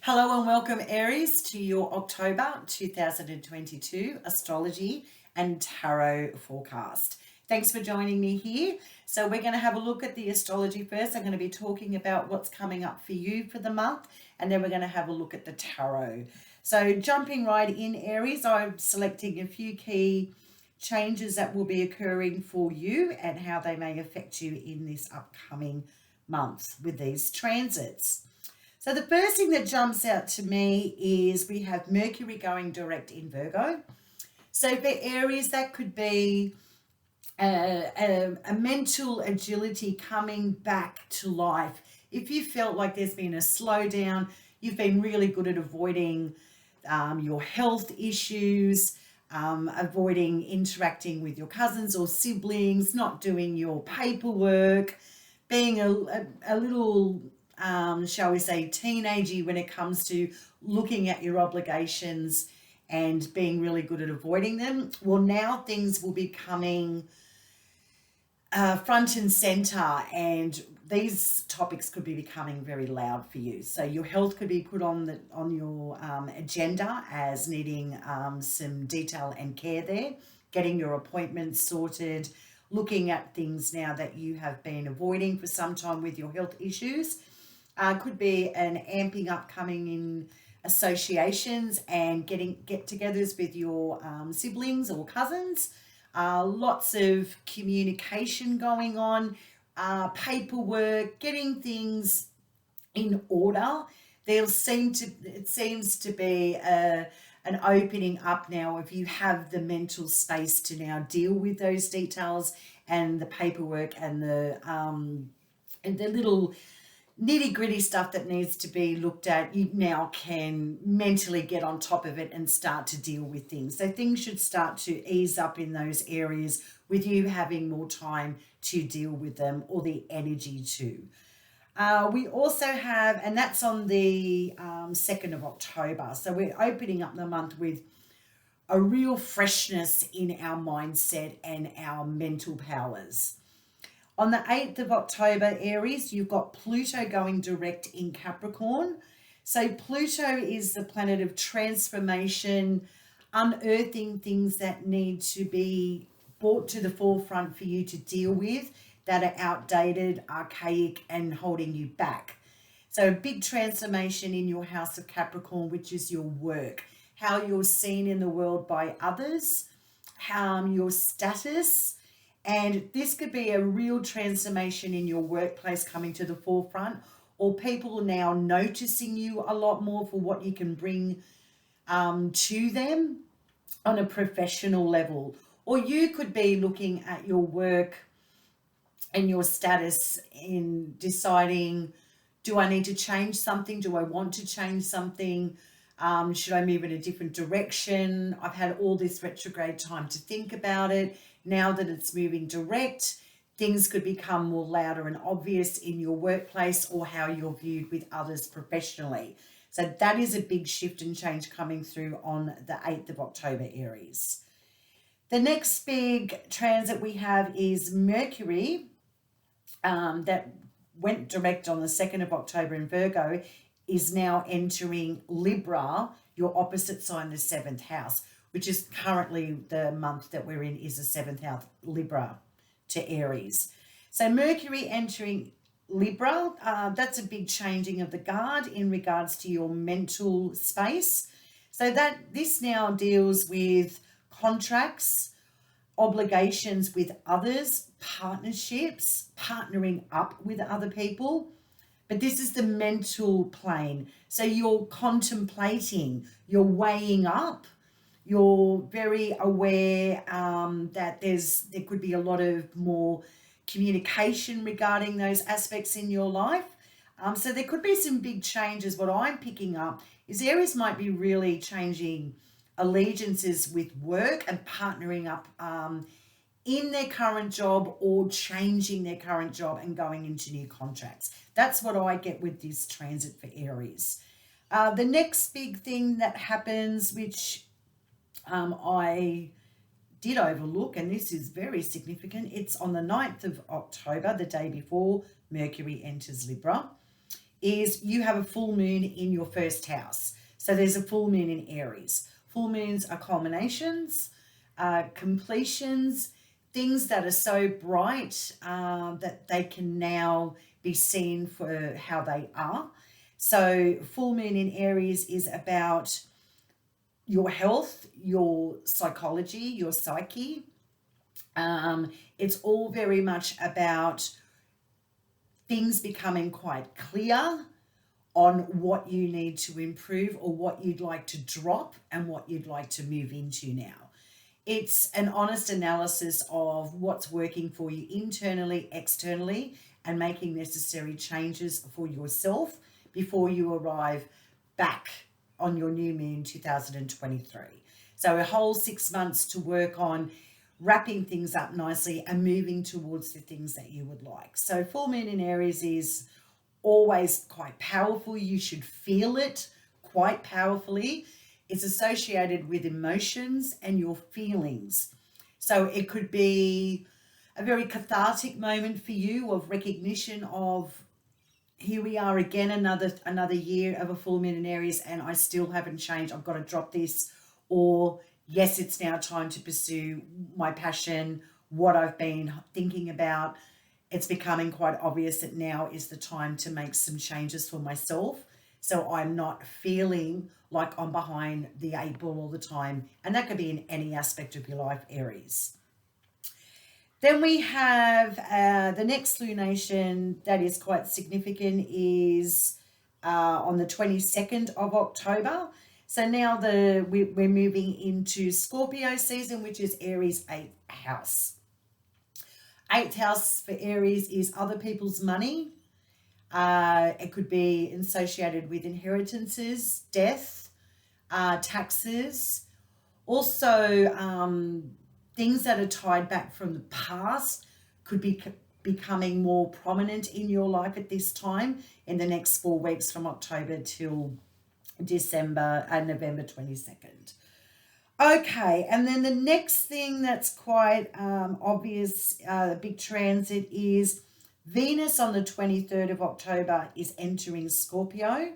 Hello and welcome, Aries, to your October 2022 astrology and tarot forecast. Thanks for joining me here. So we're going to have a look at the astrology first. I'm going to be talking about what's coming up for you for the month, and then we're going to have a look at the tarot. So jumping right in, Aries, I'm selecting a few key changes that will be occurring for you and how they may affect you in this upcoming month with these transits. So the first thing that jumps out to me is we have Mercury going direct in Virgo. So for Aries, that could be a mental agility coming back to life. If you felt like there's been a slowdown, you've been really good at avoiding your health issues, avoiding interacting with your cousins or siblings, not doing your paperwork, being a little shall we say, teenagey when it comes to looking at your obligations and being really good at avoiding them. Well, now things will be coming front and center, and these topics could be becoming very loud for you. So your health could be put on your agenda as needing some detail and care there, getting your appointments sorted, looking at things now that you have been avoiding for some time with your health issues. Could be an amping up coming in associations and get-togethers with your siblings or cousins. Lots of communication going on, paperwork, getting things in order. It seems to be an opening up now if you have the mental space to now deal with those details and the paperwork and the little nitty-gritty stuff that needs to be looked at. You now can mentally get on top of it and start to deal with things. So things should start to ease up in those areas with you having more time to deal with them, or the energy to. We also have, and that's on the 2nd of October. So we're opening up the month with a real freshness in our mindset and our mental powers. On the 8th of October, Aries, you've got Pluto going direct in Capricorn. So Pluto is the planet of transformation, unearthing things that need to be brought to the forefront for you to deal with that are outdated, archaic, and holding you back. So a big transformation in your house of Capricorn, which is your work, how you're seen in the world by others, your status. And this could be a real transformation in your workplace coming to the forefront, or people now noticing you a lot more for what you can bring to them on a professional level. Or you could be looking at your work and your status in deciding, do I need to change something? Do I want to change something? Should I move in a different direction? I've had all this retrograde time to think about it. Now that it's moving direct, things could become more louder and obvious in your workplace or how you're viewed with others professionally. So that is a big shift and change coming through on the 8th of October, Aries. The next big transit we have is Mercury, that went direct on the 2nd of October in Virgo, is now entering Libra, your opposite sign, the 7th house, which is currently the month that we're in, is the 7th house, Libra, to Aries. So Mercury entering Libra, that's a big changing of the guard in regards to your mental space. So that this now deals with contracts, obligations with others, partnerships, partnering up with other people. But this is the mental plane. So you're contemplating, you're weighing up, you're very aware that there could be a lot of more communication regarding those aspects in your life. So there could be some big changes. What I'm picking up is Aries might be really changing allegiances with work and partnering up in their current job, or changing their current job and going into new contracts. That's what I get with this transit for Aries. The next big thing that happens, which I did overlook, and this is very significant, it's on the 9th of October, the day before Mercury enters Libra, is you have a full moon in your first house. So there's a full moon in Aries. Full moons are culminations, completions, things that are so bright that they can now be seen for how they are. So full moon in Aries is about your health, your psychology, your psyche. It's all very much about things becoming quite clear on what you need to improve or what you'd like to drop and what you'd like to move into now. It's an honest analysis of what's working for you internally, externally, and making necessary changes for yourself before you arrive back on your new moon 2023. So a whole 6 months to work on wrapping things up nicely and moving towards the things that you would like. So full moon in Aries is always quite powerful. You should feel it quite powerfully. It's associated with emotions and your feelings. So it could be a very cathartic moment for you of recognition of, here we are again, another year of a full moon in Aries, and I still haven't changed. I've got to drop this. Or yes, it's now time to pursue my passion, what I've been thinking about. It's becoming quite obvious that now is the time to make some changes for myself, so I'm not feeling like I'm behind the 8 ball all the time. And that could be in any aspect of your life, Aries. Then we have the next lunation that is quite significant is on the 22nd of October. So now we're moving into Scorpio season, which is Aries' 8th house. 8th house for Aries is other people's money. It could be associated with inheritances, death, taxes. Also, things that are tied back from the past could be becoming more prominent in your life at this time in the next 4 weeks from October till December and November 22nd. Okay, and then the next thing that's quite obvious, big transit, is Venus on the 23rd of October is entering Scorpio,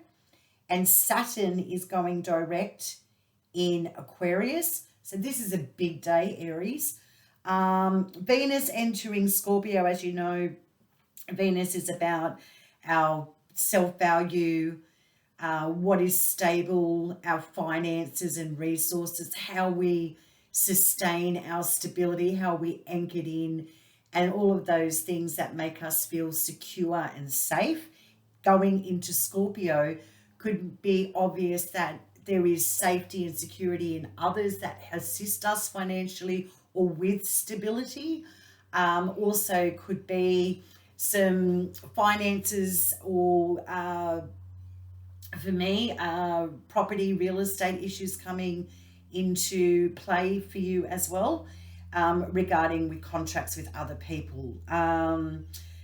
and Saturn is going direct in Aquarius. So this is a big day, Aries. Venus entering Scorpio, as you know, Venus is about our self-value, what is stable, our finances and resources, how we sustain our stability, how we anchored in, and all of those things that make us feel secure and safe. Going into Scorpio could be obvious that there is safety and security in others that assist us financially or with stability. Also could be some finances or for me, property, real estate issues coming into play for you as well, regarding with contracts with other people.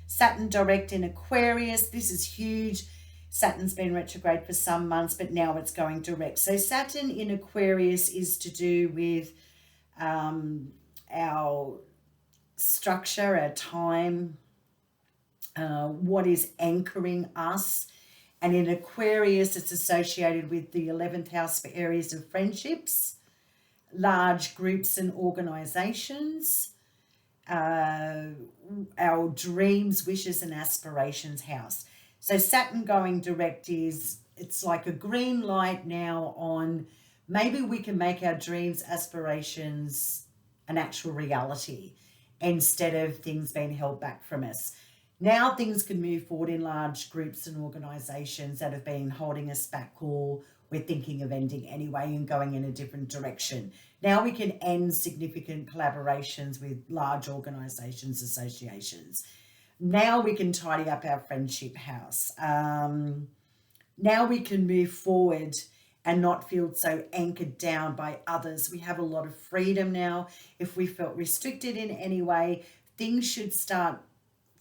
Saturn direct in Aquarius, this is huge. Saturn's been retrograde for some months, but now it's going direct. So Saturn in Aquarius is to do with our structure, our time, what is anchoring us. And in Aquarius, it's associated with the 11th house for areas of friendships, large groups and organizations, our dreams, wishes, and aspirations house. So Saturn going direct it's like a green light now on maybe we can make our dreams, aspirations an actual reality instead of things being held back from us. Now things can move forward in large groups and organisations that have been holding us back, or we're thinking of ending anyway and going in a different direction. Now we can end significant collaborations with large organisations, associations. Now we can tidy up our friendship house. Now we can move forward and not feel so anchored down by others. We have a lot of freedom now. If we felt restricted in any way, things should start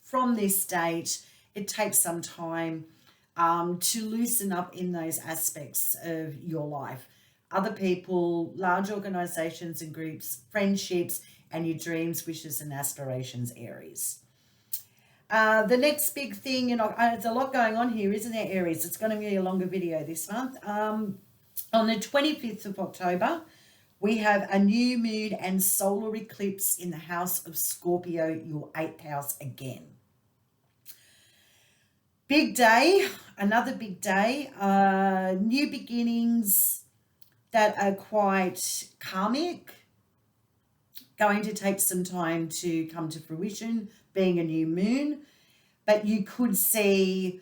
from this date. It takes some time to loosen up in those aspects of your life. Other people, large organisations and groups, friendships, and your dreams, wishes, and aspirations, Aries. The next big thing, it's a lot going on here, isn't there, Aries? It's going to be a longer video this month. On the 25th of October, we have a new moon and solar eclipse in the house of Scorpio, your 8th house again. Big day, another big day, new beginnings that are quite karmic, going to take some time to come to fruition, being a new moon, but you could see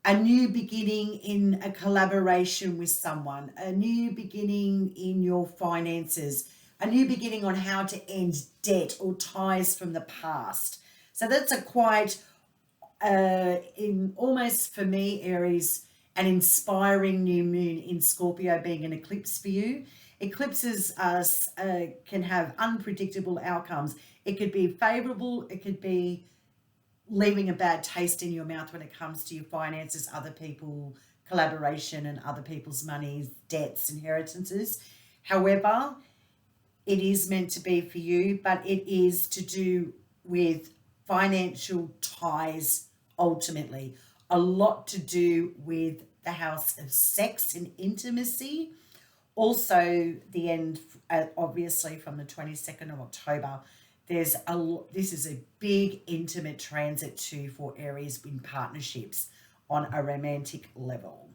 a new beginning in a collaboration with someone, a new beginning in your finances, a new beginning on how to end debt or ties from the past. So that's a quite, in almost for me, Aries, an inspiring new moon in Scorpio being an eclipse for you. Eclipses can have unpredictable outcomes. It could be favorable, it could be leaving a bad taste in your mouth when it comes to your finances, other people, collaboration and other people's monies, debts, inheritances. However, it is meant to be for you, but it is to do with financial ties ultimately. A lot to do with the house of sex and intimacy. Also, the end, obviously, from the 22nd of October, this is a big intimate transit too for Aries in partnerships on a romantic level.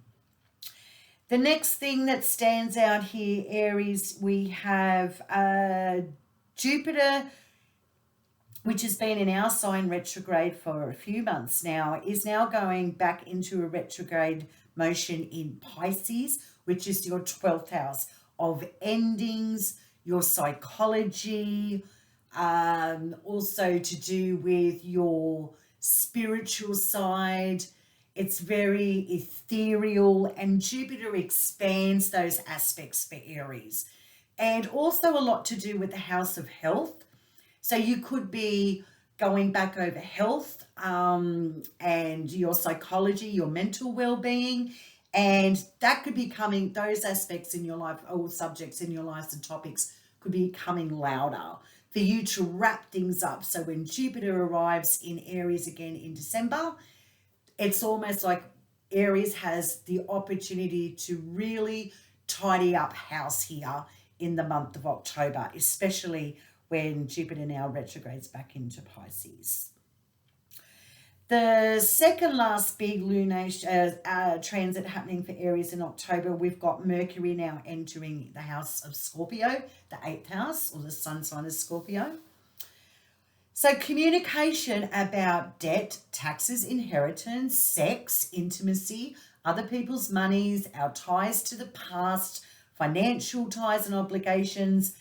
The next thing that stands out here, Aries, we have Jupiter, which has been in our sign retrograde for a few months now, is now going back into a retrograde motion in Pisces, which is your 12th house of endings, your psychology, also to do with your spiritual side. It's very ethereal, and Jupiter expands those aspects for Aries. And also a lot to do with the house of health. So you could be going back over health and your psychology, your mental well-being, and that could be coming, those aspects in your life, or subjects in your lives and topics could be coming louder for you to wrap things up. So when Jupiter arrives in Aries again in December, it's almost like Aries has the opportunity to really tidy up house here in the month of October, especially when Jupiter now retrogrades back into Pisces. The second last big lunar transit happening for Aries in October, we've got Mercury now entering the house of Scorpio, the 8th house, or the sun sign of Scorpio. So communication about debt, taxes, inheritance, sex, intimacy, other people's monies, our ties to the past, financial ties and obligations,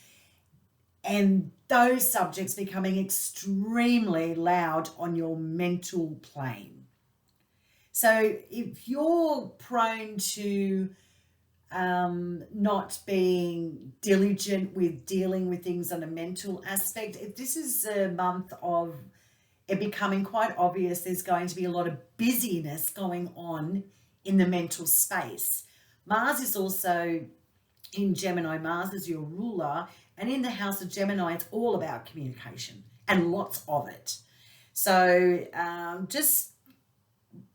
and those subjects becoming extremely loud on your mental plane. So if you're prone to not being diligent with dealing with things on a mental aspect, if this is a month of it becoming quite obvious there's going to be a lot of busyness going on in the mental space. Mars is also in Gemini. Mars is your ruler, and in the house of Gemini, it's all about communication and lots of it. So just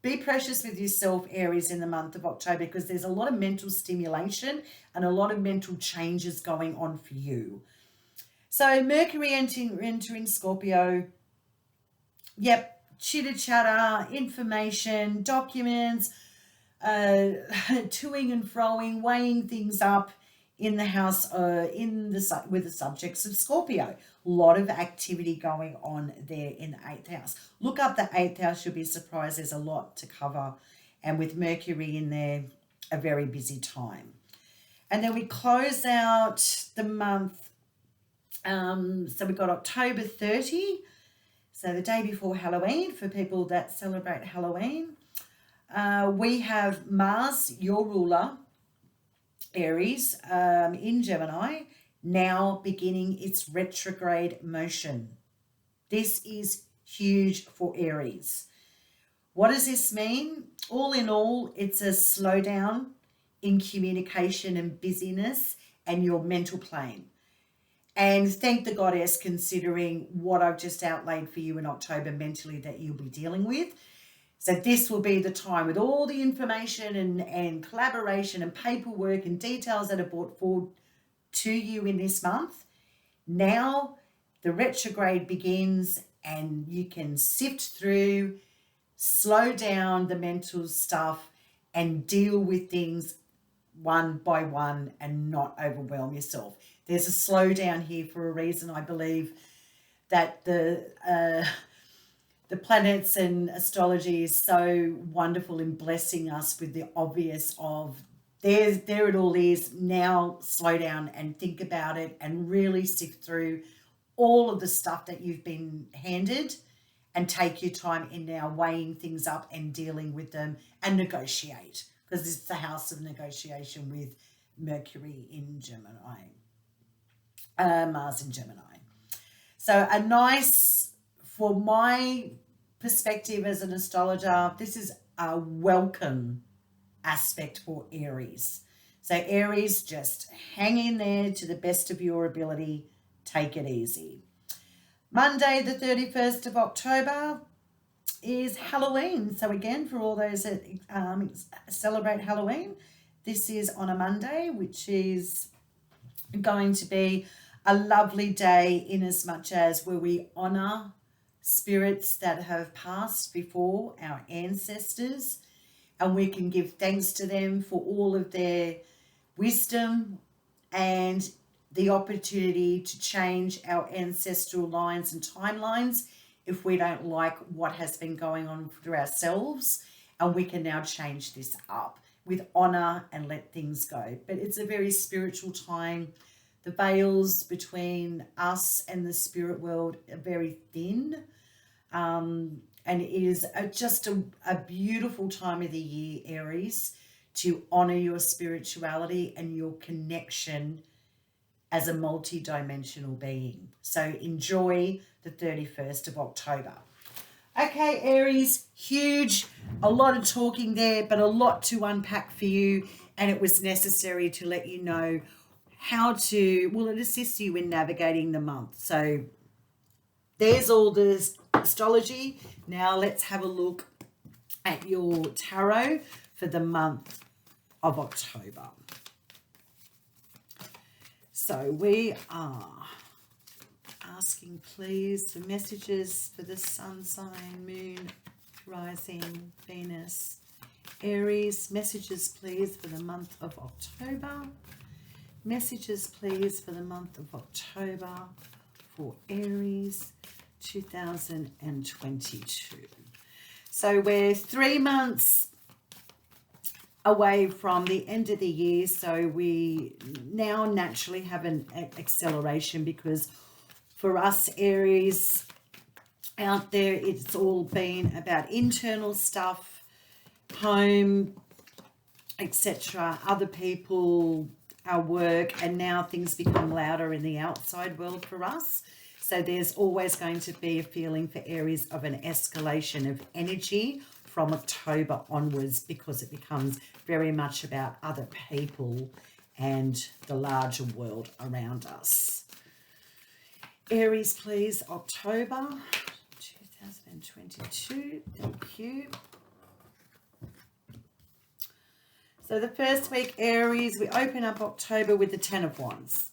be precious with yourself, Aries, in the month of October, because there's a lot of mental stimulation and a lot of mental changes going on for you. So Mercury entering Scorpio, yep, chitter-chatter, information, documents, toing and froing, weighing things up in the house, with the subjects of Scorpio. A lot of activity going on there in the 8th house. Look up the 8th house, you'll be surprised. There's a lot to cover. And with Mercury in there, a very busy time. And then we close out the month. So we've got October 30. So the day before Halloween, for people that celebrate Halloween. We have Mars, your ruler, Aries, in Gemini, now beginning its retrograde motion. This is huge for Aries. What does this mean? All in all, it's a slowdown in communication and busyness and your mental plane. And thank the goddess, considering what I've just outlined for you in October mentally that you'll be dealing with. So this will be the time with all the information and collaboration and paperwork and details that are brought forward to you in this month. Now the retrograde begins and you can sift through, slow down the mental stuff and deal with things one by one and not overwhelm yourself. There's a slowdown here for a reason. I believe that the planets and astrology is so wonderful in blessing us with the obvious of there it all is. Now slow down and think about it and really sift through all of the stuff that you've been handed and take your time in now weighing things up and dealing with them and negotiate, because it's the house of negotiation with Mercury in Gemini, Mars in Gemini. So a nice, for my perspective as an astrologer, this is a welcome aspect for Aries. So Aries, just hang in there to the best of your ability. Take it easy. Monday, the 31st of October is Halloween. So again, for all those that celebrate Halloween, this is on a Monday, which is going to be a lovely day in as much as where we honor spirits that have passed before, our ancestors, and we can give thanks to them for all of their wisdom and the opportunity to change our ancestral lines and timelines if we don't like what has been going on for ourselves, and we can now change this up with honor and let things go. But it's a very spiritual time. The veils between us and the spirit world are very thin, and it is just a beautiful time of the year, Aries, to honor your spirituality and your connection as a multi-dimensional being. So enjoy the 31st of October. Okay, Aries, huge, a lot of talking there, but a lot to unpack for you, and it was necessary to let you know how to, well, it assists you in navigating the month. So there's all the astrology. Now let's have a look at your tarot for the month of October. So we are asking, please, for messages for the sun sign, moon, rising, Venus, Aries. Messages, please, for the month of October. Messages, please, for the month of October for Aries 2022. So we're 3 months away from the end of the year, so we now naturally have an acceleration, because for us Aries out there, it's all been about internal stuff, home, etc., other people, our work, and now things become louder in the outside world for us. So there's always going to be a feeling for Aries of an escalation of energy from October onwards, because it becomes very much about other people and the larger world around us. Aries, please, October 2022. Thank you. So the first week, Aries, we open up October with the Ten of Wands.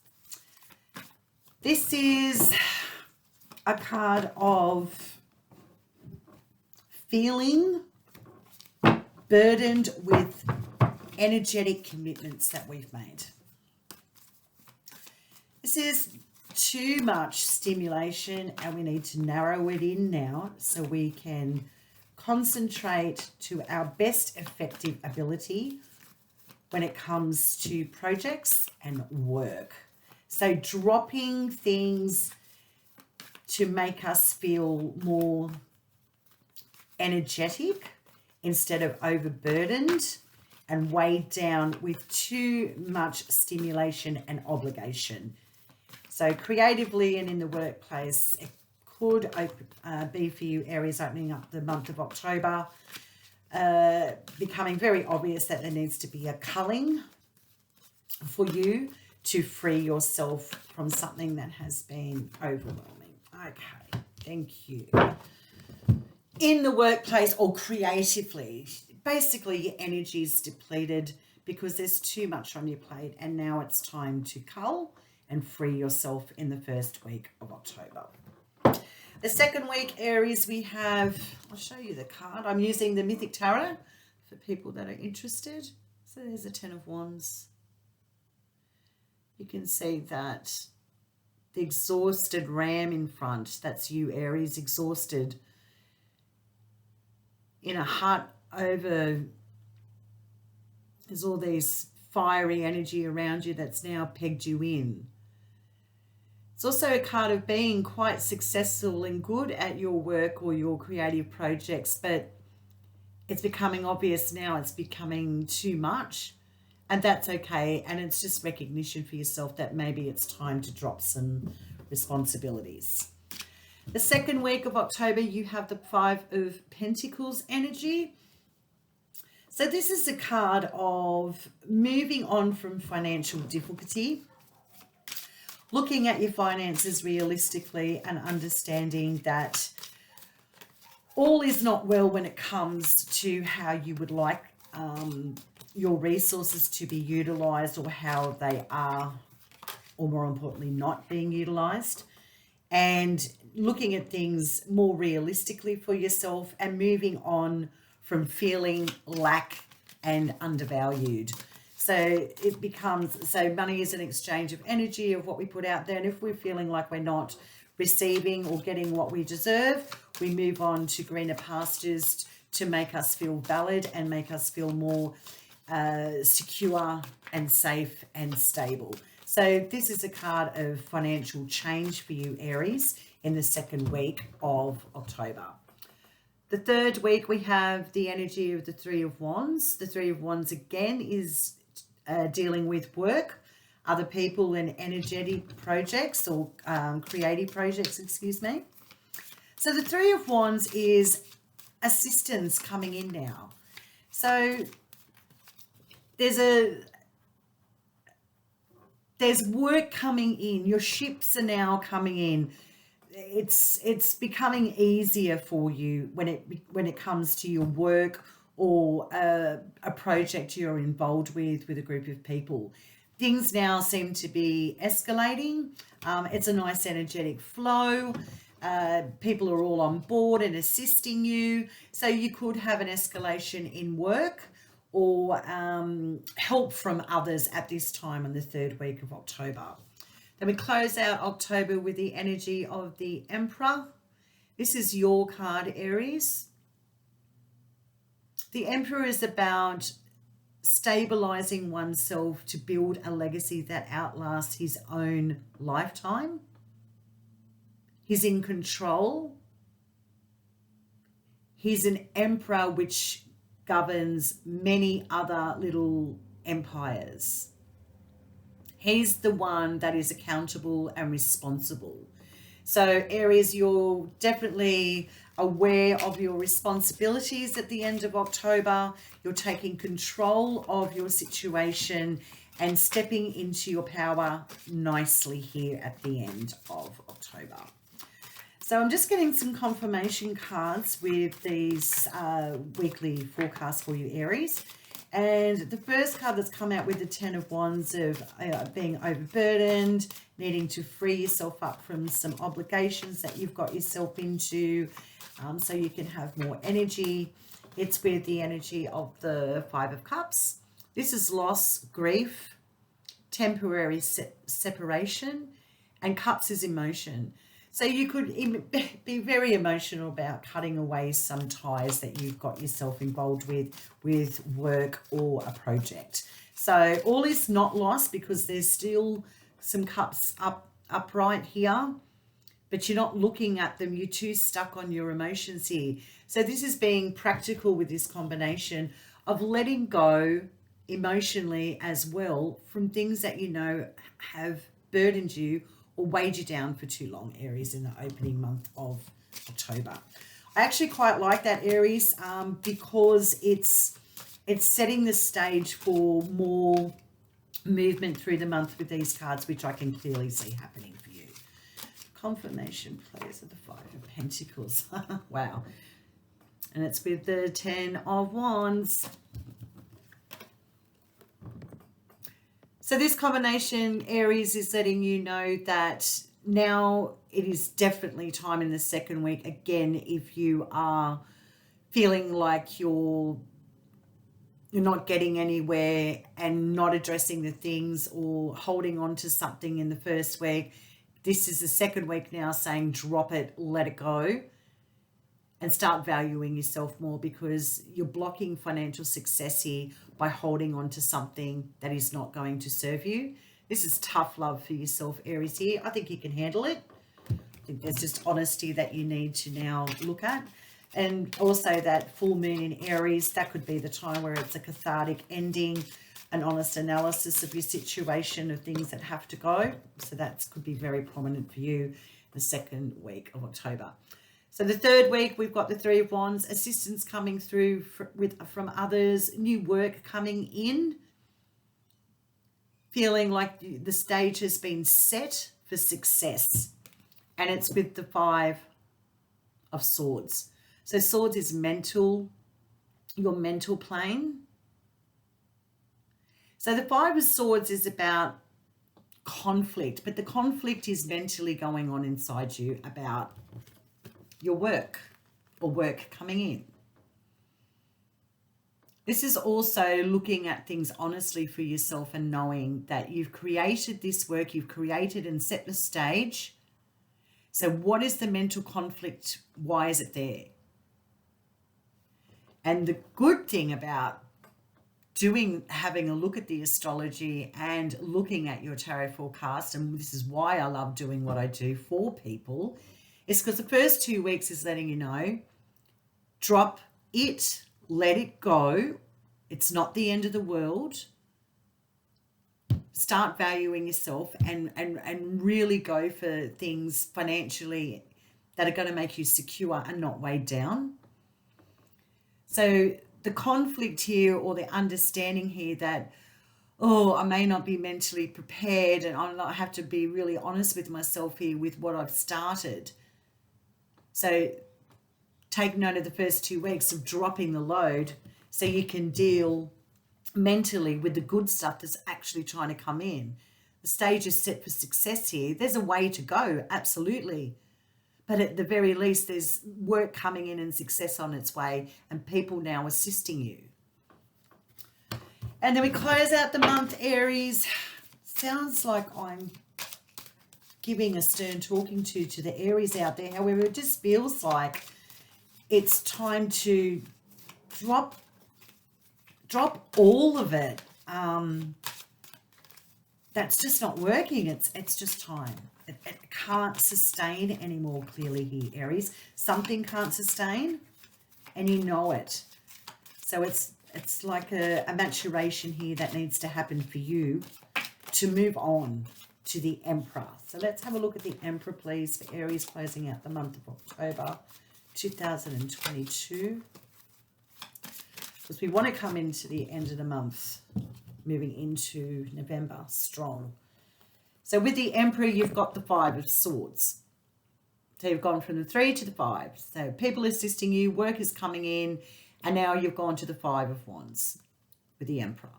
This is a card of feeling burdened with energetic commitments that we've made. This is too much stimulation, and we need to narrow it in now so we can concentrate to our best effective ability when it comes to projects and work. So dropping things to make us feel more energetic instead of overburdened and weighed down with too much stimulation and obligation. So creatively and in the workplace, it could be for you, Aries, opening up the month of October, becoming very obvious that there needs to be a culling for you to free yourself from something that has been overwhelming. Okay, thank you. In the workplace or creatively, basically your energy is depleted because there's too much on your plate, and now it's time to cull and free yourself in the first week of October. The second week, Aries, we have, I'll show you the card. I'm using the Mythic Tarot for people that are interested. So there's a 10 of Wands. You can see that the exhausted ram in front, that's you, Aries, exhausted in a hut over, there's all these fiery energy around you that's now pegged you in. It's also a card of being quite successful and good at your work or your creative projects, but it's becoming obvious now it's becoming too much, and that's okay. And it's just recognition for yourself that maybe it's time to drop some responsibilities. The second week of October, you have the 5 of Pentacles energy. So this is a card of moving on from financial difficulty, looking at your finances realistically and understanding that all is not well when it comes to how you would like your resources to be utilized, or how they are, or more importantly, not being utilized. And looking at things more realistically for yourself and moving on from feeling lack and undervalued. So it becomes, so money is an exchange of energy of what we put out there. And if we're feeling like we're not receiving or getting what we deserve, we move on to greener pastures to make us feel valid and make us feel more secure and safe and stable. So this is a card of financial change for you, Aries, in the second week of October. The third week, we have the energy of the 3 of Wands. The 3 of Wands, again, is dealing with work, other people, and energetic projects, or creative projects, excuse me. So the 3 of Wands is assistance coming in now. So there's work coming in. Your ships are now coming in. It's becoming easier for you when it comes to your work or a project you're involved with a group of people. Things now seem to be escalating. It's a nice energetic flow. People are all on board and assisting you. So you could have an escalation in work or help from others at this time in the third week of October. Then we close out October with the energy of the Emperor. This is your card, Aries. The Emperor is about stabilizing oneself to build a legacy that outlasts his own lifetime. He's in control. He's an emperor which governs many other little empires. He's the one that is accountable and responsible. So Aries, you're definitely aware of your responsibilities at the end of October. You're taking control of your situation and stepping into your power nicely here at the end of October. So I'm just getting some confirmation cards with these weekly forecasts for you, Aries. And the first card that's come out with the 10 of Wands of being overburdened, needing to free yourself up from some obligations that you've got yourself into so you can have more energy. It's with the energy of the 5 of Cups. This is loss, grief, temporary separation, and Cups is emotion. So you could be very emotional about cutting away some ties that you've got yourself involved with work or a project. So all is not lost because there's still some cups upright here, but you're not looking at them. You're too stuck on your emotions here. So this is being practical with this combination of letting go emotionally as well from things that you know have burdened you or weighed you down for too long, Aries, in the opening month of October. I actually quite like that, Aries, because it's setting the stage for more movement through the month with these cards, which I can clearly see happening for you. Confirmation, please, of the Five of Pentacles. Wow. And it's with the 10 of Wands. So this combination, Aries, is letting you know that now it is definitely time in the second week. Again, if you are feeling like you're not getting anywhere and not addressing the things or holding on to something in the first week, this is the second week now saying drop it, let it go, and start valuing yourself more, because you're blocking financial success here by holding on to something that is not going to serve you. This is tough love for yourself, Aries, here. I think you can handle it. I think there's just honesty that you need to now look at. And also that full moon in Aries, that could be the time where it's a cathartic ending, an honest analysis of your situation, of things that have to go. So that could be very prominent for you the second week of October. So the third week, we've got the Three of Wands, assistance coming through from others, new work coming in, feeling like the stage has been set for success. And it's with the Five of Swords. So Swords is mental, your mental plane. So the Five of Swords is about conflict, but the conflict is mentally going on inside you about your work or work coming in. This is also looking at things honestly for yourself and knowing that you've created this work, you've created and set the stage. So what is the mental conflict? Why is it there? And the good thing about having a look at the astrology and looking at your tarot forecast, and this is why I love doing what I do for people, is because the first 2 weeks is letting you know, drop it, let it go. It's not the end of the world. Start valuing yourself and really go for things financially that are going to make you secure and not weighed down. So the conflict here, or the understanding here that, oh, I may not be mentally prepared, and I have to be really honest with myself here with what I've started. So take note of the first 2 weeks of dropping the load so you can deal mentally with the good stuff that's actually trying to come in. The stage is set for success here. There's a way to go, absolutely. But at the very least, there's work coming in and success on its way, and people now assisting you. And then we close out the month, Aries. Sounds like I'm giving a stern talking to the Aries out there. However, it just feels like it's time to drop all of it. That's just not working. It's just time. It can't sustain anymore, clearly here, Aries. Something can't sustain, and you know it. So it's like a maturation here that needs to happen for you to move on to the Emperor. So let's have a look at the Emperor, please, for Aries, closing out the month of October 2022. Because we want to come into the end of the month, moving into November strong. So with the Emperor, you've got the Five of Swords. So you've gone from the 3 to the 5. So people assisting you, work is coming in, and now you've gone to the Five of Wands with the Emperor.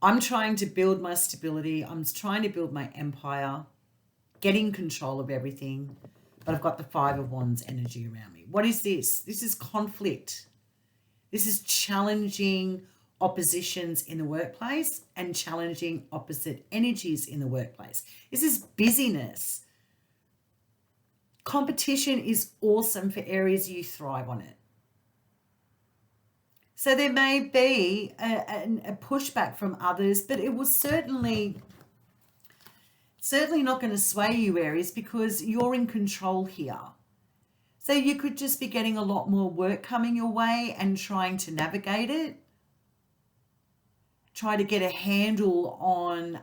I'm trying to build my stability. I'm trying to build my empire, getting control of everything, but I've got the Five of Wands energy around me. What is this? This is conflict. This is challenging oppositions in the workplace and challenging opposite energies in the workplace. This is busyness. Competition is awesome for Aries. You thrive on it. So there may be a pushback from others, but it was certainly not going to sway you, Aries, because you're in control here. So you could just be getting a lot more work coming your way and trying to navigate it. Try to get a handle on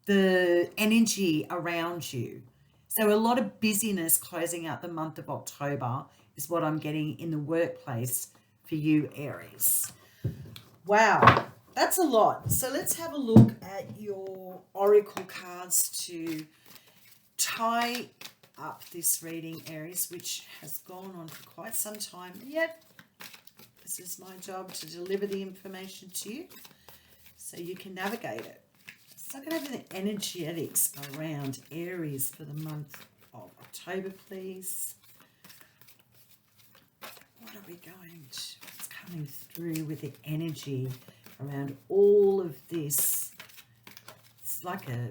the energy around you. So a lot of busyness closing out the month of October is what I'm getting in the workplace for you, Aries. Wow, that's a lot. So let's have a look at your oracle cards to tie up this reading, Aries, which has gone on for quite some time. Yet, this is my job to deliver the information to you so you can navigate it. So I'm going to have the energetics around Aries for the month of October, please. What are we going to, what's coming through with the energy around all of this? It's like a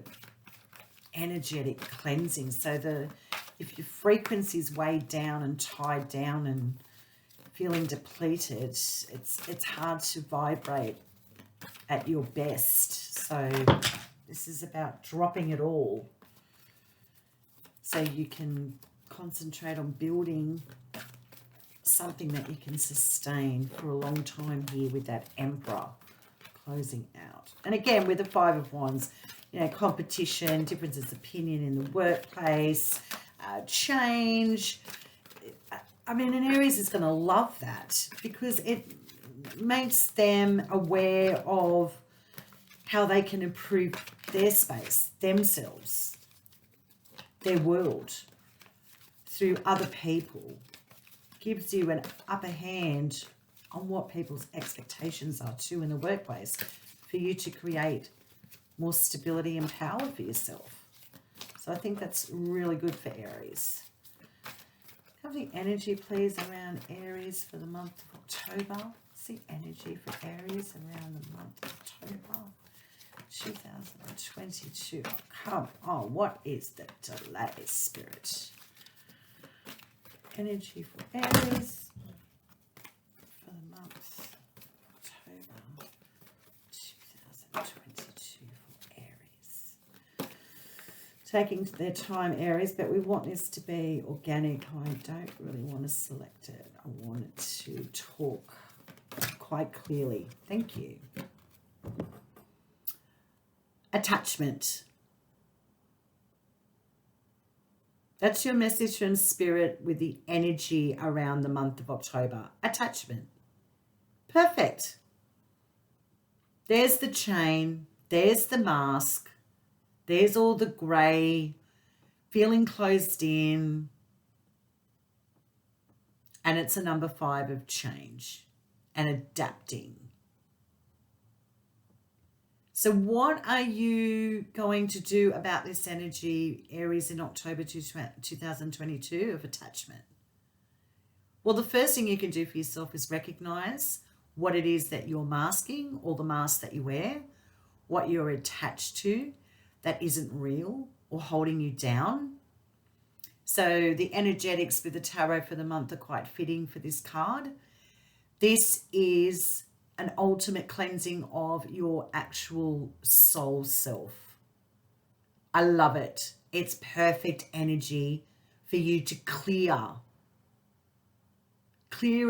energetic cleansing. So if your frequency is weighed down and tied down and feeling depleted, it's hard to vibrate at your best. So this is about dropping it all so you can concentrate on building something that you can sustain for a long time here with that Emperor closing out. And again, with the Five of Wands, you know, competition, differences of opinion in the workplace, change. I mean, an Aries is going to love that because it makes them aware of how they can improve their space, themselves, their world through other people. Gives you an upper hand on what people's expectations are too in the workplace for you to create more stability and power for yourself. So I think that's really good for Aries. Have the energy, please, around Aries for the month of October. What's the energy for Aries around the month of October 2022? Oh, come on, what is the delay, Spirit? Energy for Aries for the month of October 2022 for Aries. Taking their time, Aries, but we want this to be organic. I don't really want to select it. I want it to talk quite clearly. Thank you. Attachment. That's your message from Spirit with the energy around the month of October. Attachment. Perfect. There's the chain. There's the mask. There's all the grey, feeling closed in. And it's a number 5 of change and adapting. So what are you going to do about this energy, Aries, in October 2022 of attachment? Well, the first thing you can do for yourself is recognize what it is that you're masking, or the mask that you wear, what you're attached to that isn't real or holding you down. So the energetics with the tarot for the month are quite fitting for this card. This is an ultimate cleansing of your actual soul self. I love it. It's perfect energy for you to clear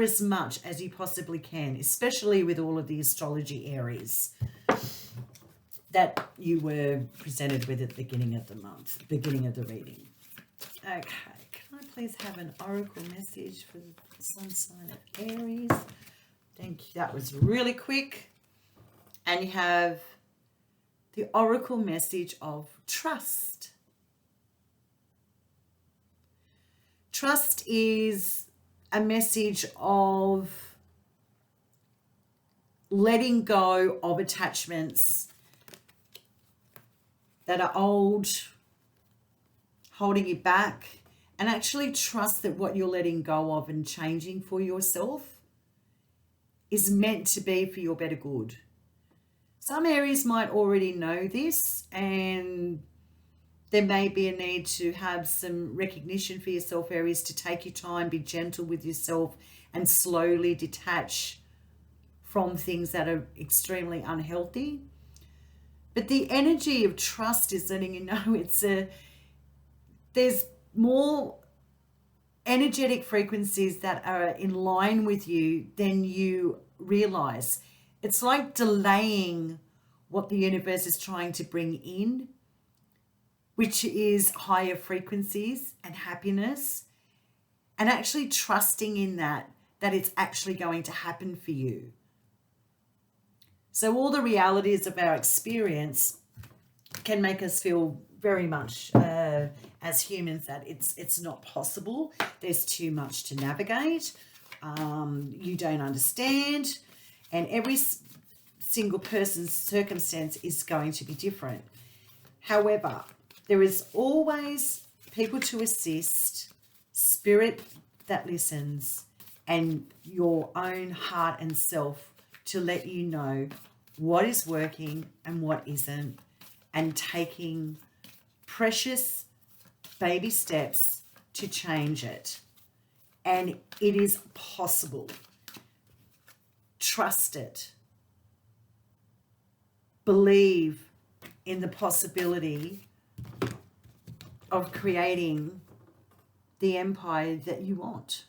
as much as you possibly can, especially with all of the astrology Aries that you were presented with at the beginning of the month, beginning of the reading. Okay, can I please have an oracle message for the sun sign of Aries? Thank you. That was really quick. And you have the oracle message of trust. Trust is a message of letting go of attachments that are old, holding you back, and actually trust that what you're letting go of and changing for yourself is meant to be for your better good. Some Aries might already know this, and there may be a need to have some recognition for yourself, Aries, to take your time, be gentle with yourself, and slowly detach from things that are extremely unhealthy. But the energy of trust is letting you know there's more energetic frequencies that are in line with you than you realize. It's like delaying what the universe is trying to bring in, which is higher frequencies and happiness, and actually trusting in that it's actually going to happen for you. So all the realities of our experience can make us feel very much as humans that it's not possible. There's too much to navigate. You don't understand. And every single person's circumstance is going to be different. However, there is always people to assist, spirit that listens, and your own heart and self to let you know what is working and what isn't, and taking precious baby steps to change it. And it is possible. Trust it. Believe in the possibility of creating the empire that you want.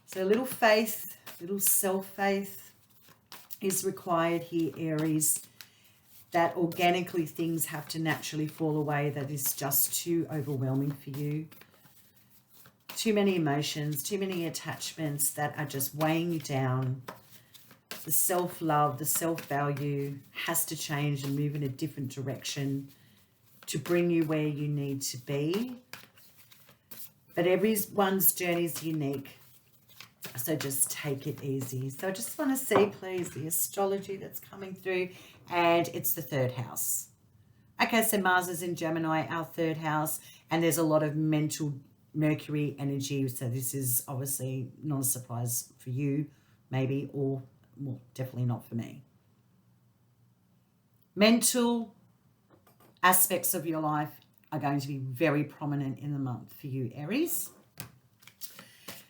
So a little faith, little self-faith is required here, Aries, that organically things have to naturally fall away that is just too overwhelming for you. Too many emotions, too many attachments that are just weighing you down. The self-love, the self-value has to change and move in a different direction to bring you where you need to be. But everyone's journey is unique. So just take it easy. So I just want to see, please, the astrology that's coming through. And it's the 3rd house. Okay, so Mars is in Gemini, our 3rd house. And there's a lot of mental Mercury energy. So this is obviously not a surprise for you, maybe, or well, definitely not for me. Mental aspects of your life are going to be very prominent in the month for you, Aries.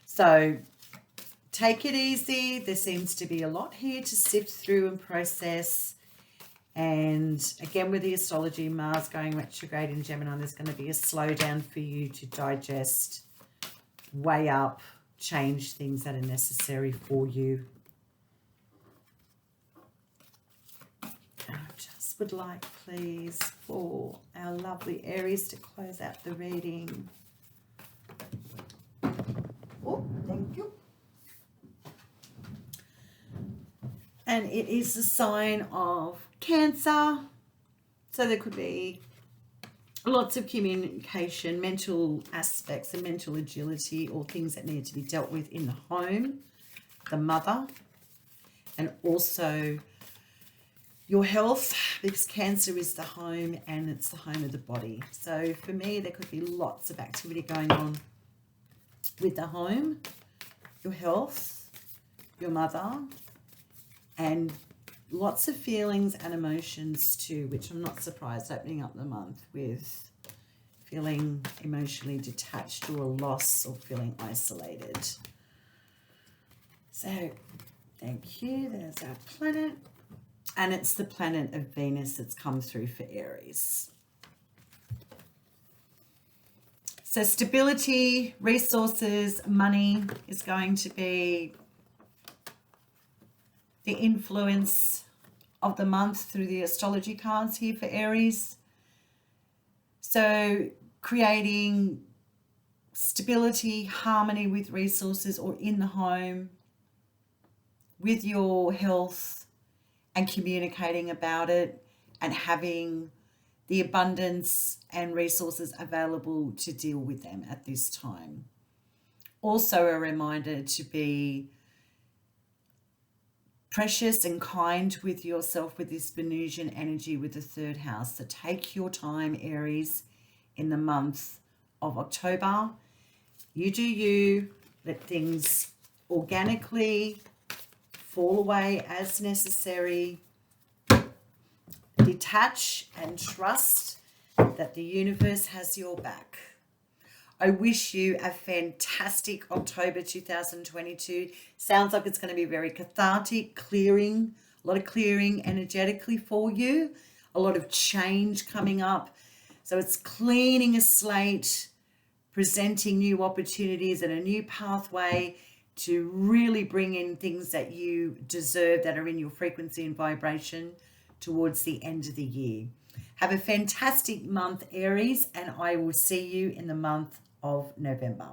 So take it easy. There seems to be a lot here to sift through and process. And again, with the astrology, Mars going retrograde in Gemini, there's going to be a slowdown for you to digest, weigh up, change things that are necessary for you. I just would like, please, for our lovely Aries to close out the reading. Oh, thank you. And it is a sign of Cancer. So there could be lots of communication, mental aspects and mental agility, or things that need to be dealt with in the home, the mother, and also your health, because Cancer is the home and it's the home of the body. So for me, there could be lots of activity going on with the home, your health, your mother, and lots of feelings and emotions too, which I'm not surprised opening up the month with feeling emotionally detached or a loss or feeling isolated. So thank you. There's our planet. And it's the planet of Venus that's come through for Aries. So stability, resources, money is going to be the influence of the month through the astrology cards here for Aries. So creating stability, harmony with resources or in the home, with your health, and communicating about it and having the abundance and resources available to deal with them at this time. Also a reminder to be precious and kind with yourself with this Venusian energy with the 3rd house. So take your time, Aries, in the month of October. You do you. Let things organically fall away as necessary. Detach and trust that the universe has your back. I wish you a fantastic October 2022. Sounds like it's going to be very cathartic, clearing, a lot of clearing energetically for you, a lot of change coming up. So it's cleaning a slate, presenting new opportunities and a new pathway to really bring in things that you deserve that are in your frequency and vibration towards the end of the year. Have a fantastic month, Aries, and I will see you in the month of November.